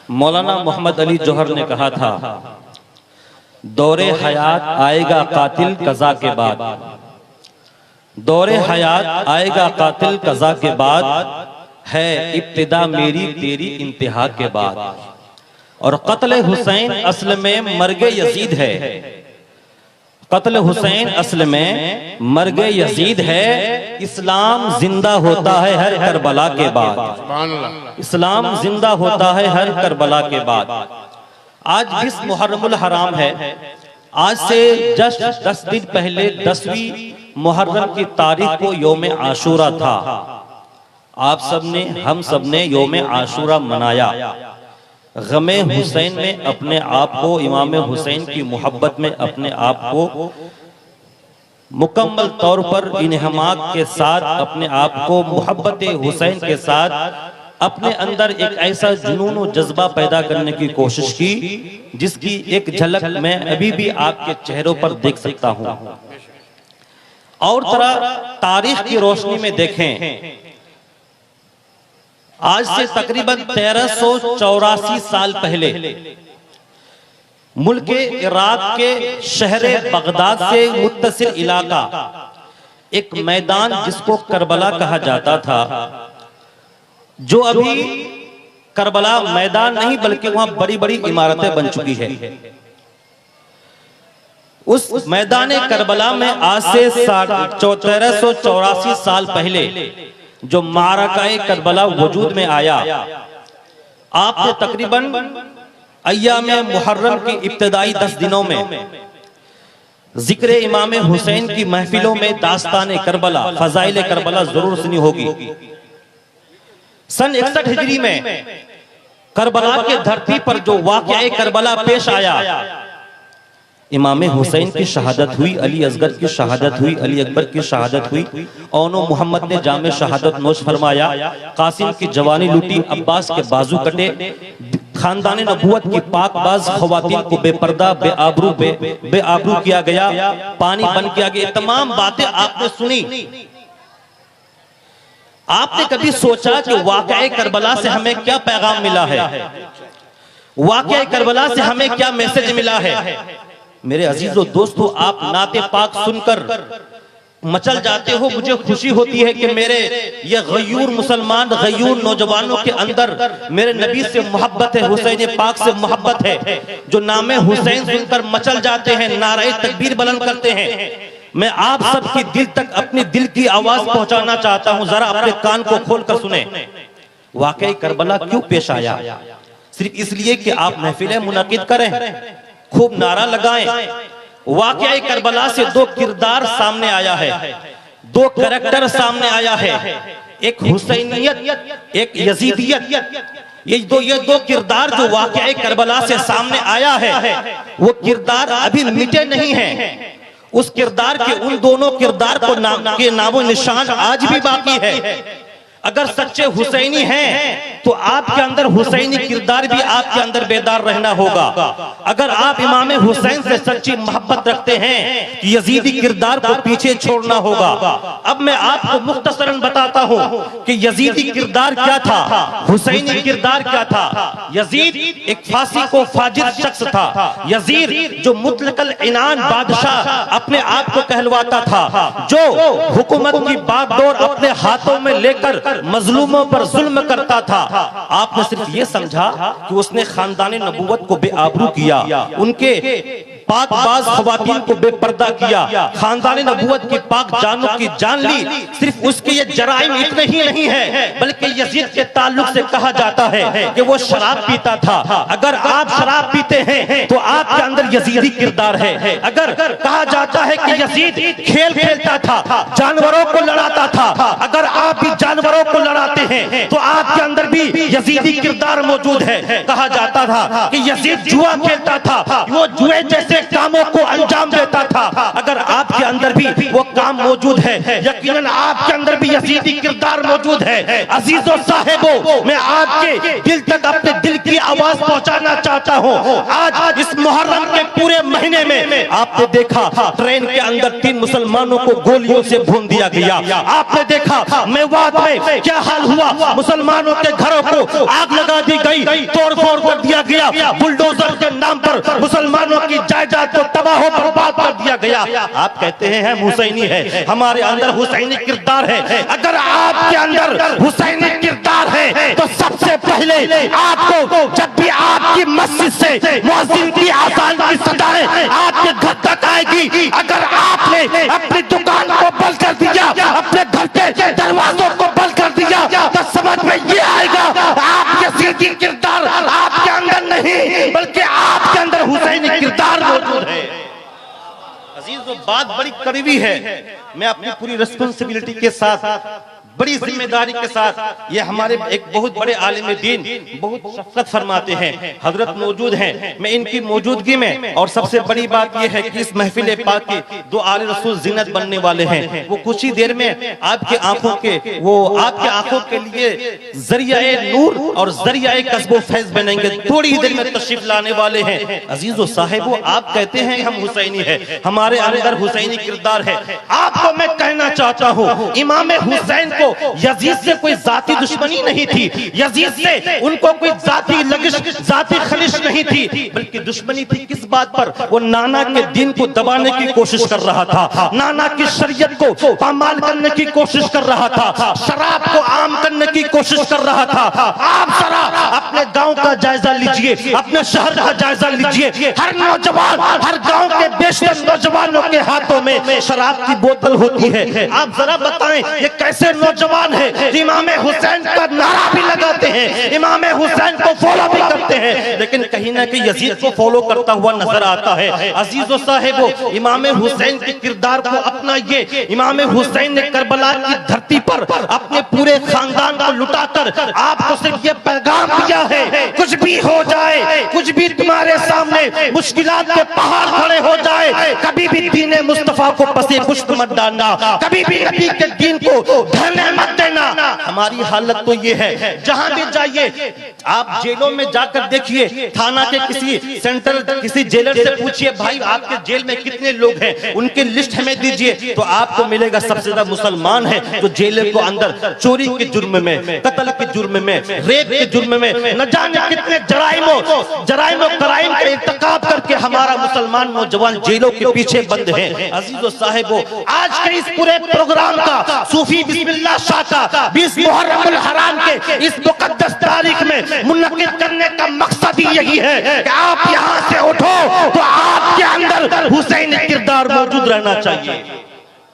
मौलाना मोहम्मद अली जौहर ने कहा था, दौरे हयात आएगा कातिल कज़ा के बाद, दौरे हयात आएगा कातिल कज़ा के बाद, है इब्तिदा मेरी तेरी इंतहा के बाद। और कत्ल हुसैन असल में मर्गे यजीद है, कत्ल हुसैन असल में मर्गे यजीद है। इस्लाम जिंदा होता है हर करबला के बाद, इस्लाम जिंदा होता है हर करबला के बाद। आज 20 मुहर्रमुल हराम है। आज से जस्ट 10 दिन पहले 10वीं मुहर्रम की तारीख को यौम आशूरा था। आप सबने, हम सबने यौम आशूरा मनाया। गमे हुसैन में अपने आप को, इमाम हुसैन की मोहब्बत में अपने आप को मुकम्मल तौर पर इन्हमाक के साथ, अपने आप को मोहब्बत हुसैन के साथ अपने अंदर एक ऐसा जुनून और जज्बा पैदा करने की कोशिश की जिसकी एक झलक मैं अभी भी आपके चेहरों पर देख सकता हूं। और तरह तारीख की रोशनी में देखें, आज से तकरीबन 1384 साल पहले मुल्क इराक के शहर बगदाद से मुत्तसिल इलाका, एक मैदान जिसको करबला कहा जाता था, जो अभी करबला मैदान नहीं बल्कि वहां बड़ी बड़ी इमारतें बन चुकी है। उस मैदान करबला में आज से 1384 साल पहले जो मारकाए करबला वजूद में आया, आपने तकरीबन अय्याम मुहर्रम की इब्तिदाई 10 दिनों में जिक्र इमाम हुसैन की महफिलों में दास्तान करबला, फजाइल करबला जरूर सुनी होगी। सन 61 हिजरी में करबला के धरती पर जो वाक़या करबला पेश आया, इमाम हुसैन की शहादत हुई, अली असगर की शहादत हुई, अली अकबर की शहादत हुई। औनो मोहम्मद ने जामे शहादत नोश फरमाया, कासिम की जवानी लूटी, अब्बास के बाजू कटे, खानदान नबूवत की पाकबाज खवातीन को बेपर्दा बेआबरू किया गया, पानी बन किया गया। तमाम बातें आपने सुनी। आपने कभी सोचा कि वाक़या करबला से हमें क्या पैगाम मिला है, वाक़या करबला से हमें क्या मैसेज मिला है? मेरे अजीजों दोस्तों, आप नाते पाक सुनकर मचल जाते हो। मुझे खुशी होती है कि मेरे ये गयूर मुसलमान, गयूर नौजवानों के अंदर मेरे नबी से मोहब्बत है, हुसैन पाक से मोहब्बत है, जो नामे हुसैन सुनकर मचल जाते हैं, नारे तकबीर बुलंद करते हैं। मैं आप सबकी दिल तक अपनी दिल की आवाज पहुंचाना चाहता हूं, जरा अपने कान को खोलकर सुने। वाकई करबला क्यों पेश आया? सिर्फ इसलिए कि आप महफिलें मुनक़िद करें, खूब नारा लगाएं। वाक़या करबला से दो किरदार सामने आया है, दो कैरेक्टर सामने आया है, एक हुसैनियत, एक यजीदियत। ये दो किरदार जो वाक़या करबला से सामने आया है, वो किरदार अभी मिटे नहीं हैं। उस किरदार के, उन दोनों किरदार को के नामो निशान आज भी बाकी है। अगर सच्चे हुसैनी हैं तो आपके अंदर हुसैनी किरदार भी आपके अंदर बेदार रहना होगा। अगर आप इमाम हुसैन से सच्ची मोहब्बत रखते हैं तो यजीदी किरदार को पीछे छोड़ना होगा। अब मैं आपको मुख्तसरन बताता हूं कि यजीदी किरदार क्या था, हुसैनी किरदार क्या था। यजीद एक फांसी को फाजिर शख्स था। यजीद जो मुतलकल इनान बादशाह अपने आप को कहलवाता था, जो हुकूमत की बागडोर अपने हाथों में लेकर मजलूमों पर जुल्म करता था। आपने सिर्फ ये समझा कि उसने खानदान नबूवत को बेआबरू किया, उनके पाकबाज खवातीन को बेपर्दा किया, खानदान नबूवत की पाक जानों की जान ली। सिर्फ उसके ये जराइम इतने ही नहीं है, बल्कि यजीद के ताल्लुक से कहा जाता है कि वो शराब पीता था। अगर आप शराब पीते हैं तो आपके अंदर यजीदी किरदार है। अगर कहा जाता है कि यजीद खेल खेलता था, जानवरों को लड़ाता था, अगर आप भी जानवरों को लड़ाते हैं तो आपके अंदर भी यजीदी किरदार मौजूद है। कहा जाता था कि यजीद जुआ खेलता था, वो जुए जैसे कामों को अंजाम देता था। अगर आपके अंदर भी वो काम मौजूद है, यकीनन आपके अंदर भी यजीदी किरदार मौजूद है। अजीजों साहिबों, मैं आपके दिल तक अपने दिल की आवाज पहुंचाना चाहता हूं। आज इस मुहर्रम के पूरे महीने में आपने देखा ट्रेन के अंदर 3 मुसलमानों को गोलियों से भून दिया गया। आपने देखा मेवात में क्या हाल हुआ, मुसलमानों के घरों को आग लगा दी गई, तोड़फोड़ कर दिया गया, बुलडोजर के नाम पर मुसलमानों की जायदाद को तबाह बर्बाद कर दिया गया। आप कहते हैं हम हुसैनी है, हमारे अंदर हुसैनी किरदार है। अगर आपके अंदर हुसैनी किरदार है तो सबसे पहले आपको जब भी आपकी मस्जिद से मुअज्जिन की आज़ान की सदाएं आपके घर तक आएगी, अगर आपने अपनी दुकान को बंद कर दिया, अपने घर के दरवाजों को बंद कर दिया, तो समझ में ये आएगा आप यजीदी किरदार आपके अंदर नहीं बल्कि आपके अंदर हुसैनी किरदार मौजूद है। अजीजों, बात बड़ी करीबी है। मैं अपनी पूरी रिस्पॉन्सिबिलिटी के साथ, बड़ी जिम्मेदारी के साथ, ये हमारे एक बहुत बड़े आलिम दीन बहुत शफ़क़त फरमाते हैं, हजरत मौजूद हैं, मैं इनकी मौजूदगी में, और सबसे बड़ी बात ये है कि इस महफिल पाक के 2 आले रसूल ज़ीनत बनने वाले हैं। वो कुछ ही देर में आपके आंखों के लिए ज़रिया नूर और ज़रिया कस्बो फैज़ बनेंगे, थोड़ी ही देर में तशरीफ लाने वाले हैं। अजीज़ो साहिबो, आप कहते हैं हम हुसैनी है, हमारे अंदर हुसैनी किरदार है। आपको मैं कहना चाहता हूँ, इमाम हुसैन को यजीद से कोई जाती दुश्मनी नहीं थी, यजीद से उनको कोई जाती लगिश, जाती खलिश नहीं थी, बल्कि दुश्मनी थी किस बात पर? वो नाना के दीन को दबाने की कोशिश कर रहा था, नाना की शरीयत को पामाल करने की कोशिश कर रहा था, शराब को आम करने की कोशिश कर रहा था। आप जरा अपने गांव का जायजा लीजिए, अपने शहर का जायजा लीजिए, हर नौजवान, हर गांव के बेशतर नौजवानों के हाथों में शराब की बोतल होती है। आप जरा बताएं ये कैसे नौजवान है, इमाम हुसैन का नारा भी लगाते हैं, इमाम हुसैन को फॉलो भी करते हैं, लेकिन कहीं ना कहीं यजीद को फॉलो करता हुआ नजर आता है। अजीजों साहिबो, इमाम हुसैन के किरदार को अपनाइए। इमाम हुसैन ने करबला की धरती पर अपने पूरे खानदान को लुटाकर आपको सिर्फ ये पैगाम दिया है, कुछ भी हो जाए, कुछ भी तुम्हारे सामने मुश्किलात के पहाड़ खड़े हो जाए, कभी भी दीन मुस्तफा को पसे पुष्ट मत डालना, कभी भी नबी के दीन को ढलने मत देना। हमारी हालत तो ये है, जहां भी जाइए आप जेलों में जाकर देखिए, थाना के किसी सेंटर किसी जेलर से पूछिए भाई आपके जेल में कितने लोग हैं, उनकी लिस्ट हमें दीजिए, तो आपको मिलेगा सबसे ज्यादा मुसलमान है जो जेल को अंदर चोरी के जुर्म में, कत्ल के जुर्म में, रेप के जुर्म में, न जाने कितने जराइमों कराइम का इर्तिकाब करके हमारा मुसलमान नौजवान जेलों के पीछे बंद है। अजीजों साहिबो, आज के इस पूरे प्रोग्राम का सूफी बिस्मिल्लाह शाह का 20 मुहर्रमुल हराम के इस मुकद्दस तारीख में मुनक्किद करने का मकसद ही यही है कि आप यहाँ से उठो तो आपके अंदर हुसैनी किरदार मौजूद रहना चाहिए।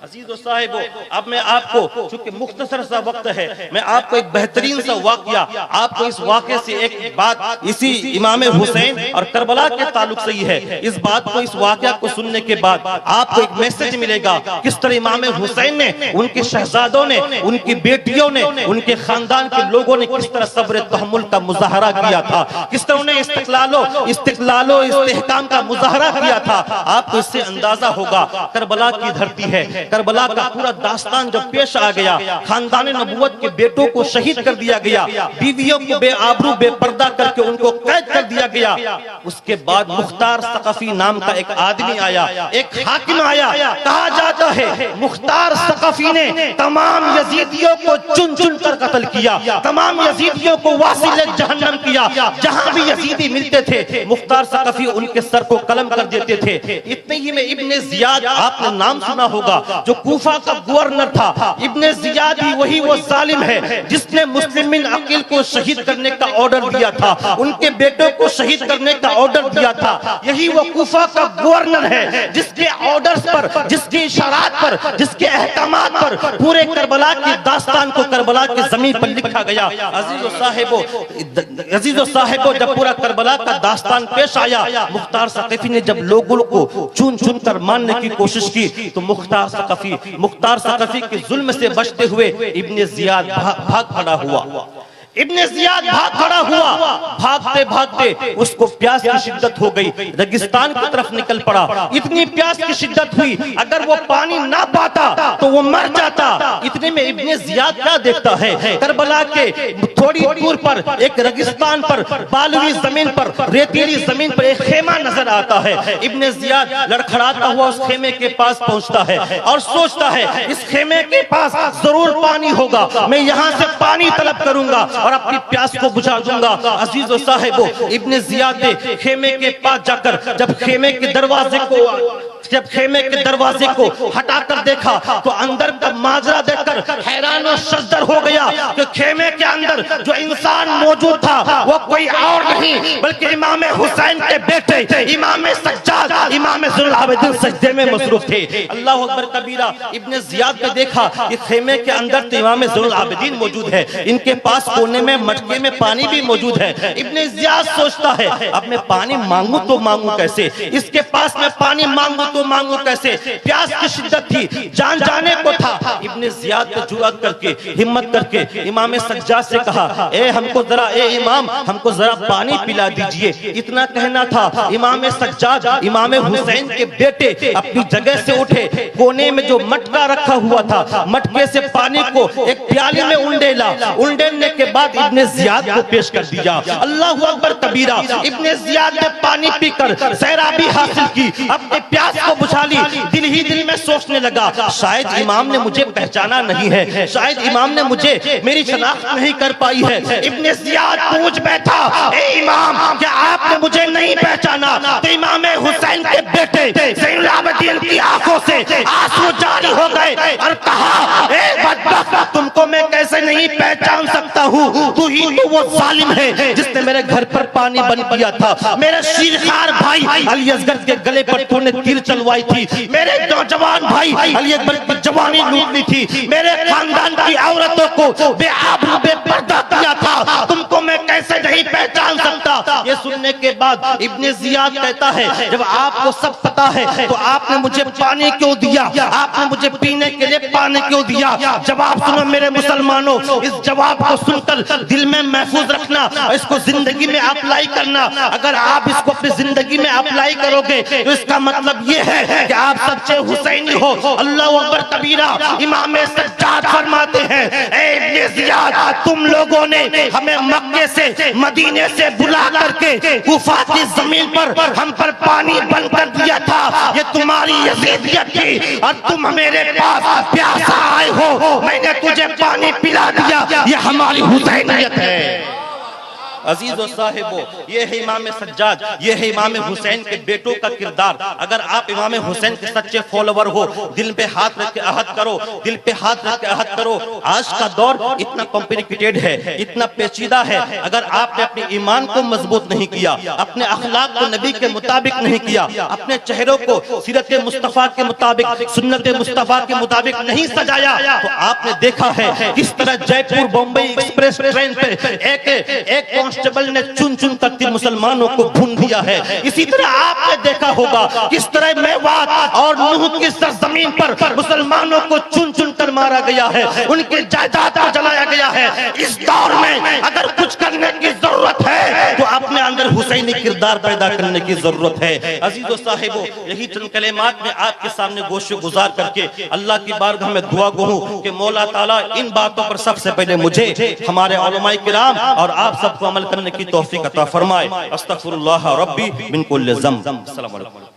अजीजों साहिबो, अब मैं आपको, चूंकि मुख्तसर सा वक्त है, मैं आपको एक बेहतरीन सा वाकया, आपको इस वाकये से एक बात इसी इमाम हुसैन और करबला के ताल्लुक से ही है, इस बात को, इस वाकया को सुनने के बाद आपको एक मैसेज मिलेगा किस तरह इमाम हुसैन ने, उनके शहजादों ने, उनकी बेटियों ने, उनके खानदान के लोगों ने किस तरह सब्र तहम्मुल का मुजाहरा किया था, किस तरह उन्हें इस्तिक़लालो इस्तेहकाम का मुजाहरा किया था। आपको इससे अंदाजा होगा करबला की धरती है, करबला का पूरा दास्तान जब पेश आ गया, खानदान नबूवत के बेटों को शहीद कर दिया गया, बीवियों को बेआबरू बेपर्दा करके उनको कैद कर दिया गया। उसके बाद मुख्तार सकफी नाम का एक आदमी आया, एक हाकिम आया। कहा जाता है मुख्तार सकफी ने तमाम यजीदियों को चुन चुन कर कत्ल किया, तमाम यजीदियों को वासिल जहन्नम किया। जहां भी यजीदी मिलते थे मुख्तार सकफी उनके सर को कलम कर देते थे। इतने ही में इब्ने जियाद, आपने नाम सुना होगा, जो कूफा का गवर्नर था, इब्ने जियाद ही वही वो जालिम है जिसने मुस्लिमीन अकील को शहीद करने का ऑर्डर दिया था, उनके बेटों को शहीद करने का ऑर्डर दिया था। यही वो कूफा का गवर्नर है जिसके ऑर्डर्स पर, जिसकी इशारात पर, जिसके अहकामात पर पूरे करबला की दास्तान को करबला की जमीन पर लिखा गया। अजीजों साहिबो, जब पूरा करबला का दास्तान पेश आया, मुख्तार सकफी ने जब लोगों को चुन चुन कर मारने की कोशिश की, तो मुख्तार सकफी के जुल्म से बचते हुए इब्ने जियाद भाग खड़ा हुआ। इब्ने जियाद भाग खड़ा हुआ, भागते भागते उसको प्यास की शिद्दत हो गई, रेगिस्तान की तरफ निकल पड़ा। इतनी प्यास की शिद्दत हुई, अगर वो पानी ना पाता तो वो मर जाता। इतने में इब्ने जियाद क्या देखता है, करबला के थोड़ी दूर पर एक रेगिस्तान पर, बालुई जमीन पर, रेतीली जमीन पर एक खेमा नजर आता है। इब्ने जियाद लड़खड़ाता हुआ उस खेमे के पास पहुंचता है और सोचता है इस खेमे के पास जरूर पानी होगा, मैं यहाँ से पानी तलब करूंगा और अपनी प्यास को बुझा दूंगा। अजीजों साहिबों, इब्ने जियाद ने खेमे के पास जाकर जब खेमे के दरवाजे को हटाकर देखा तो अंदर का माजरा देखकर हैरान और शजदर हो गया कि खेमे के अंदर जो इंसान मौजूद था वो कोई और नहीं बल्कि इमाम हुसैन के बेटे इमाम सज्जाद इमाम ज़ुल आबिदीन सजदे में मसरूफ थे। अल्लाह अकबर कबीरा। इब्ने जियाद ने देखा कि खेमे के अंदर तो इमाम ज़ुल आबिदीन मौजूद है, इनके पास कोने में मटके में पानी भी मौजूद है। इब्ने जियाद सोचता है अब मैं पानी मांगू तो मांगू कैसे, इसके पास मैं पानी मांगू तो मांगू कैसे। प्यास की शिद्दत थी, जान जाने को था। इब्ने जियाद ने जुर्अत करके, हिम्मत करके इमाम सज्जाद से कहा, ए इमाम हमको जरा पानी पिला दीजिए। इतना कहना था, इमाम सज्जाद इमाम हुसैन के बेटे अपनी जगह से उठे, कोने में जो मटका रखा हुआ था मटके से पानी को एक प्याली में उंडेलने के बाद इब्ने जियाद को पेश कर दिया। अल्लाह अकबर कबीरा। इब्ने जियाद ने पानी पीकर सैराबी हासिल की, अपने प्यास को बुझा ली। दिल ही दिल में सोचने लगा शायद इमाम ने मुझे पहचाना नहीं है, शायद इमाम ने मुझे मेरी शनाख्त नहीं कर पाई है। इब्ने जियाद पूछ बैठा, ए इमाम क्या आपने मुझे नहीं पहचाना? तो इमाम हुसैन के बेटे ज़ैनुल आबिदीन की आंखों से आंसू जारी हो गए और कहा, ए बदबख्त तुमको मैं कैसे नहीं पहचान सकता हूँ, तू ही तो वो जालिम है जिसने मेरे घर पर पानी बंद किया था, मेरे शीरखार भाई अली असगर के गले पर तूने तीर चलवाई थी, मेरे नौजवान भाई अली अकबर की जवानी लूट ली थी, मेरे खानदान की औरतों को बेआबरू बेपर्दा किया था, तुमको मैं कैसे नहीं पहचान सकता। ये सुनने के बाद इब्ने जियाद कहता है जब आपको सब पता है तो आपने मुझे पानी क्यों दिया, आपने मुझे पीने के लिए पानी क्यों दिया? जवाब सुनो मेरे मुसलमानों, इस जवाब को सुनकर दिल में महफूज रखना, इसको जिंदगी में अप्लाई करना। अगर आप इसको अपनी जिंदगी में अप्लाई करोगे तो इसका मतलब ये है कि आप सच्चे हुसैनी हो। अल्लाह अकबर कबीरा। इमाम सज्जाद फरमाते हैं, ए इब्ने जियाद तुम लोगों ने हमें मक्के से मदीने से बुला करके कुफा की जमीन पर हम पर पानी बंद कर दिया था, ये तुम्हारी यजीदियत थी और तुम मेरे पास प्यासा आए हो, मैंने तुझे पानी पिला दिया, ये हमारी हुसैनियत है। अजीजों साहिबों, ये है इमाम सज्जाद, ये है इमाम हुसैन के बेटों का किरदार। अगर आप इमाम हुसैन के सच्चे फॉलोवर हो, दिल पे हाथ रख के अहद करो, दिल पे हाथ रख के अहद करो। आज का दौर इतना कॉम्प्लिकेटेड है, इतना पेचीदा है, अगर आपने अपने ईमान को मजबूत नहीं किया, अपने अखलाक को नबी के मुताबिक नहीं किया, अपने चेहरों को सीरत मुस्तफा के मुताबिक, सुन्नत मुस्तफा के मुताबिक नहीं सजाया, तो आपने देखा है किस तरह जयपुर बम्बई एक्सप्रेस ट्रेन पे एक कांस्टेबल ने चुन चुन कर मुसलमानों को भून दिया है। इसी तरह आपने देखा होगा किस तरह मेवात और नूह की सरजमीन पर मुसलमानों को चुन चुन कर मारा गया है, उनके जायदाद को जलाया गया है। इस दौर में अगर कुछ करने की जरूरत है तो अपने अंदर हुसैनी किरदार पैदा करने की जरूरत है। अजीजों साहिबों, यही चंद कलेमात में आपके सामने गोशे गुजार करके अल्लाह की बारगाह में दुआ गो हूं कि मौला ताला इन बातों पर सबसे पहले मुझे, हमारे उलमाए किराम और आप सबको अमल करने की तौफीक अता फरमाए। अस्तगफिरुल्लाह रब्बी मिन कुल्लि ज़ंब। अस्सलामु अलैकुम।